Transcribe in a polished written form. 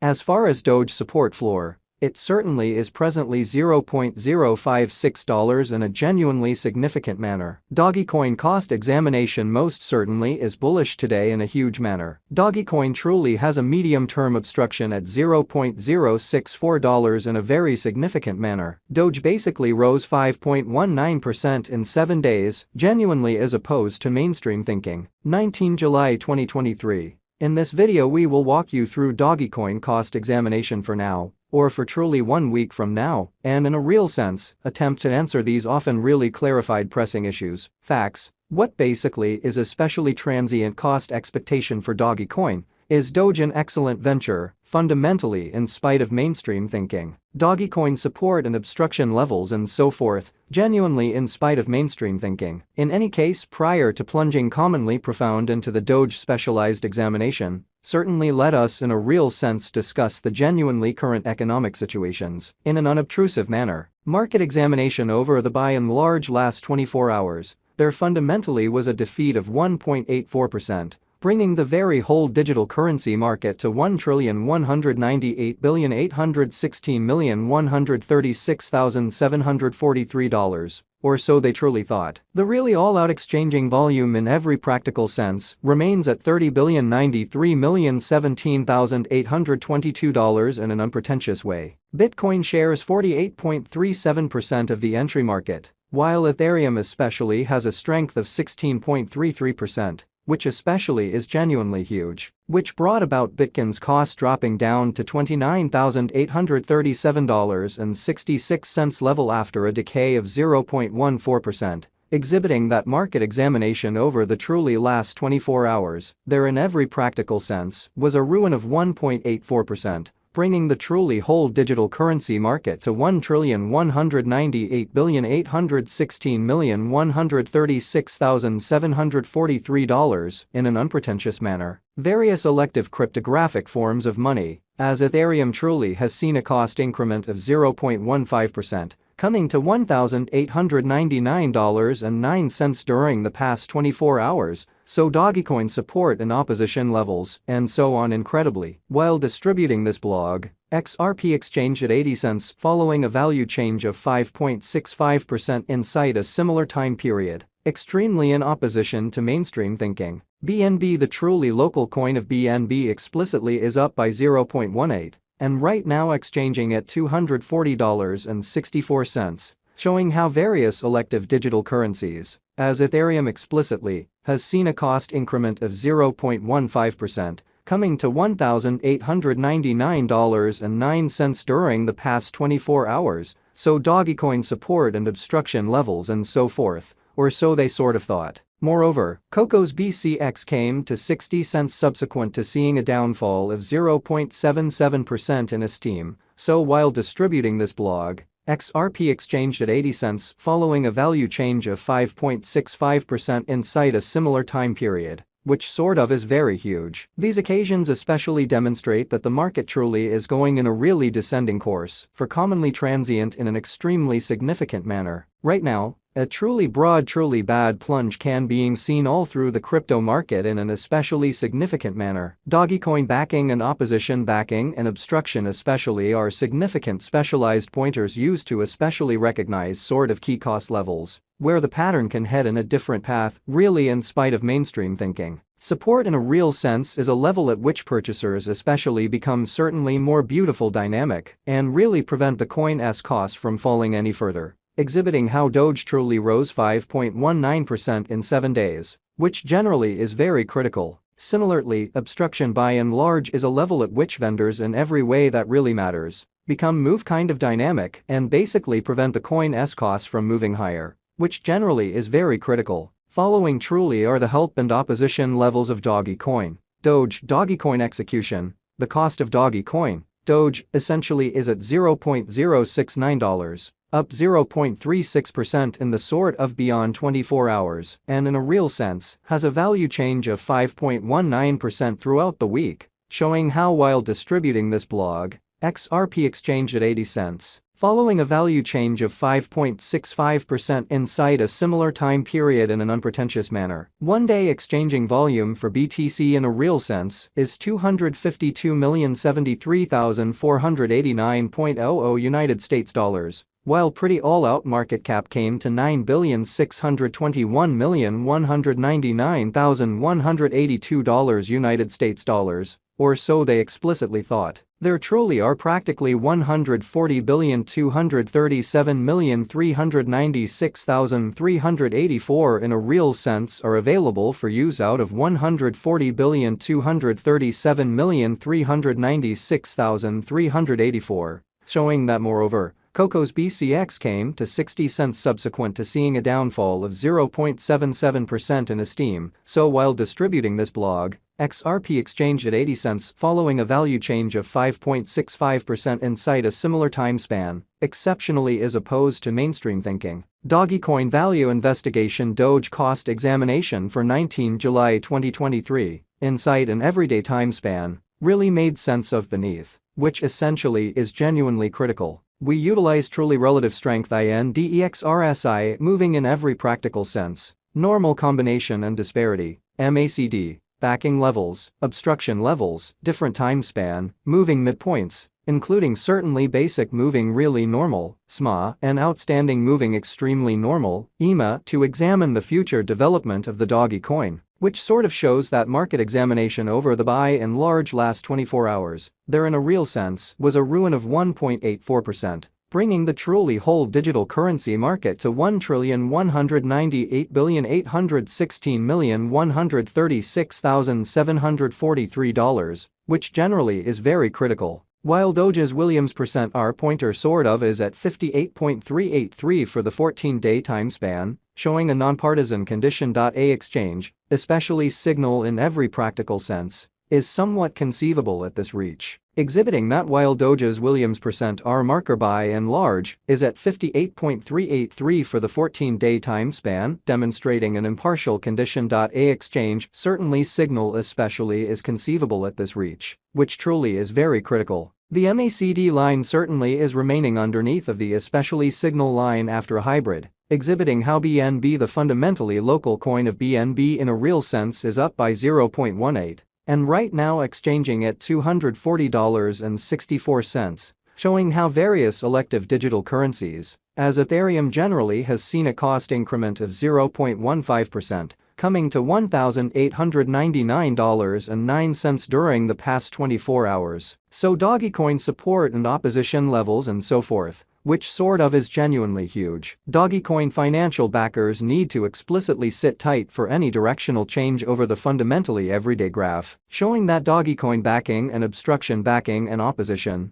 As far as Doge support floor, it certainly is presently $0.056 in a genuinely significant manner. Dogecoin cost examination most certainly is bullish today in a huge manner. Dogecoin truly has a medium-term obstruction at $0.064 in a very significant manner. Doge basically rose 5.19% in 7 days, genuinely as opposed to mainstream thinking. 19 July 2023. In this video we will walk you through Dogecoin cost examination for now, or for truly 1 week from now, and in a real sense, attempt to answer these often really clarified pressing issues. Facts. What basically is especially transient cost expectation for Dogecoin? Is Doge an excellent venture, fundamentally in spite of mainstream thinking? Dogecoin support and obstruction levels and so forth, genuinely in spite of mainstream thinking. In any case, prior to plunging commonly profound into the Doge specialized examination, certainly let us in a real sense discuss the genuinely current economic situations in an unobtrusive manner. Market examination over the by and large last 24 hours, there fundamentally was a defeat of 1.84%. Bringing the very whole digital currency market to $1,198,816,136,743, or so they truly thought. The really all-out exchanging volume in every practical sense remains at $30,093,017,822 in an unpretentious way. Bitcoin shares 48.37% of the entry market, while Ethereum especially has a strength of 16.33%. Which especially is genuinely huge, which brought about Bitcoin's cost dropping down to $29,837.66 level after a decay of 0.14%, exhibiting that market examination over the truly last 24 hours, there in every practical sense, was a ruin of 1.84%. Bringing the truly whole digital currency market to $1,198,816,136,743 in an unpretentious manner. Various elective cryptographic forms of money, as Ethereum truly has seen a cost increment of 0.15%, coming to $1,899.09 during the past 24 hours, so Dogecoin support and opposition levels, and so on incredibly. While distributing this blog, XRP exchanged at 80 cents following a value change of 5.65% inside a similar time period, extremely in opposition to mainstream thinking. BNB, the truly local coin of BNB, explicitly is up by 0.18. And right now exchanging at $240.64, showing how various elective digital currencies, as Ethereum explicitly, has seen a cost increment of 0.15%, coming to $1,899.09 during the past 24 hours, so Dogecoin support and obstruction levels and so forth, or so they sort of thought. Moreover, Coco's BCX came to 60 cents subsequent to seeing a downfall of 0.77% in esteem, so while distributing this blog, XRP exchanged at 80 cents following a value change of 5.65% inside a similar time period, which sort of is very huge. These occasions especially demonstrate that the market truly is going in a really descending course, for commonly transient in an extremely significant manner. Right now, a truly broad, truly bad plunge can being seen all through the crypto market in an especially significant manner. Dogecoin backing and opposition backing and obstruction especially are significant specialized pointers used to especially recognize sort of key cost levels, where the pattern can head in a different path, really in spite of mainstream thinking. Support in a real sense is a level at which purchasers especially become certainly more beautiful dynamic and really prevent the coin's cost from falling any further, exhibiting how Doge truly rose 5.19% in 7 days, which generally is very critical. Similarly, obstruction by and large is a level at which vendors in every way that really matters become move kind of dynamic and basically prevent the coin's cost from moving higher, which generally is very critical. Following truly are the help and opposition levels of Dogecoin. Dogecoin execution, the cost of Dogecoin. Doge essentially is at $0.069. Up 0.36% in the sort of beyond 24 hours, and in a real sense, has a value change of 5.19% throughout the week, showing how while distributing this blog, XRP exchanged at 80 cents, following a value change of 5.65% inside a similar time period in an unpretentious manner. One-day exchanging volume for BTC in a real sense is 252,073,489.00 United States dollars, while pretty all-out market cap came to $9,621,199,182 United States dollars, or so they explicitly thought. There truly are practically 140,237,396,384 in a real sense are available for use out of 140,237,396,384, showing that moreover, Coco's BCX came to 60 cents subsequent to seeing a downfall of 0.77% in esteem, so while distributing this blog, XRP exchanged at 80 cents following a value change of 5.65% inside a similar time span, exceptionally as opposed to mainstream thinking. Dogecoin Value Investigation Doge Cost Examination for 19 July 2023, inside an everyday time span, really made sense of beneath, which essentially is genuinely critical. We utilize truly relative strength INDEX-RSI moving in every practical sense, normal combination and disparity, MACD, backing levels, obstruction levels, different time span, moving midpoints, including certainly basic moving really normal, SMA, and outstanding moving extremely normal, EMA, to examine the future development of the Dogecoin, which sort of shows that market examination over the by and large last 24 hours, there in a real sense was a ruin of 1.84%, bringing the truly whole digital currency market to $1,198,816,136,743, which generally is very critical. While Doge's Williams percent R pointer sort of is at 58.383 for the 14-day time span, showing a nonpartisan condition. A exchange, especially signal in every practical sense, is somewhat conceivable at this reach, exhibiting that while Doge's Williams percent R marker by and large is at 58.383 for the 14-day time span, demonstrating an impartial condition. A exchange certainly signal especially is conceivable at this reach, which truly is very critical. The MACD line certainly is remaining underneath of the especially signal line after a hybrid, exhibiting how BNB, the fundamentally local coin of BNB in a real sense, is up by 0.18 and right now exchanging at $240.64, showing how various elective digital currencies, as Ethereum generally has seen a cost increment of 0.15%, coming to $1,899.09 during the past 24 hours. So Dogecoin support and opposition levels and so forth, which sort of is genuinely huge. Dogecoin financial backers need to explicitly sit tight for any directional change over the fundamentally everyday graph, showing that Dogecoin backing and obstruction backing and opposition